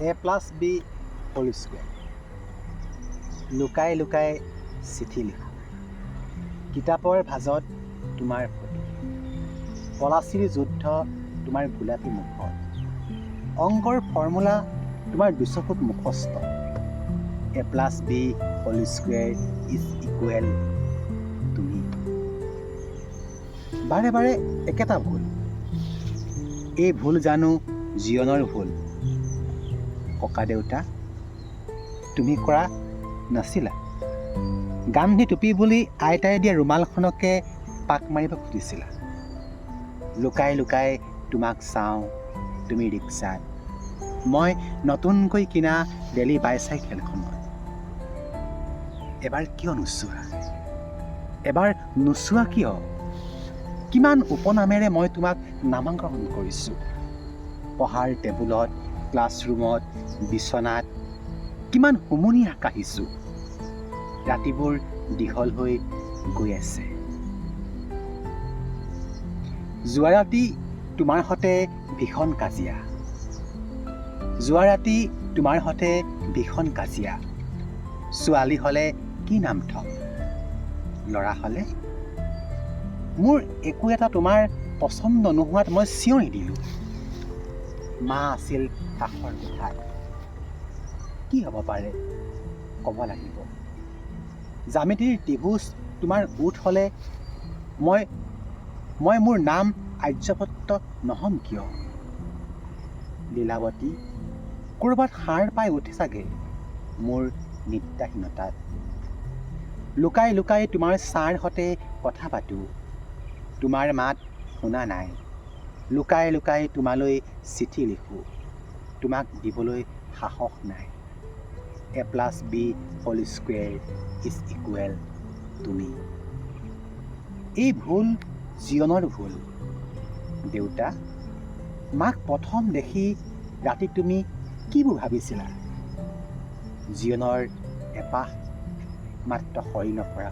a+b² লুকাই লুকাই চিঠি লিখা কিতাপৰ ভাজত তোমাৰ ফটো পলাচিৰ যুদ্ধ তোমাৰ গোলাপী মুখত অংকৰ ফৰ্মুলা তোমাৰ দুচকুত মুখস্থ a+b² তুমি বাৰে বাৰে একেটা ভুল এই ভুল জানো জীৱনৰ ভুল ককা দেউতা তুমি কৰা নাছিলা গান্ধী টুপি বুলি আইতাই দিয়া ৰুমালখনকে পাক মাৰিব খুজিছিলা লুকাই লুকাই তোমাক চাওঁ তুমি ৰিক্সাত মই নতুনকৈ কিনা ডেইলি বাইচাইকেলখনত এবাৰ কিয় নোচোৱা কিয় কিমান উপনামেৰে মই তোমাক নামাকৰণ কৰিছোঁ পঢ়াৰ টেবুলত ক্লাছৰুমত বিচনাত কিমান হুমুনিয়াহ কাঢ়িছোঁ ৰাতিবোৰ দীঘল হৈ গৈ আছে যোৱা ৰাতি তোমাৰ সৈতে ভীষণ কাজিয়া ছোৱালী হ'লে কি নাম থম ল'ৰা হ'লে মোৰ একো এটা তোমাৰ পচন্দ নোহোৱাত মই চিঞৰি দিলোঁ মা আছিল কাষৰ কোঠাত কি হ'ব পাৰে ক'ব লাগিব জ্যামিতিৰ ত্ৰিভুজ তোমাৰ ওঁঠ হ'লে মই মোৰ নাম আৰ্যভট্ট নহ'ম কিয় লীলাৱতী ক'ৰবাত সাৰ পাই উঠে চাগে মোৰ নিদ্ৰাহীনতাত লুকাই লুকাই তোমাৰ ছাৰ সৈতে কথা পাতোঁ তোমাৰ মাত শুনা নাই লুকাই লুকাই তোমালৈ চিঠি লিখোঁ তোমাক দিবলৈ সাহস নাই a+b² তুমি এই ভুল জীৱনৰ ভুল দেউতা মাক প্ৰথম দেখি ৰাতি তুমি কিবোৰ ভাবিছিলা জীৱনৰ এপাহ মাত্ৰ সৰি নপৰা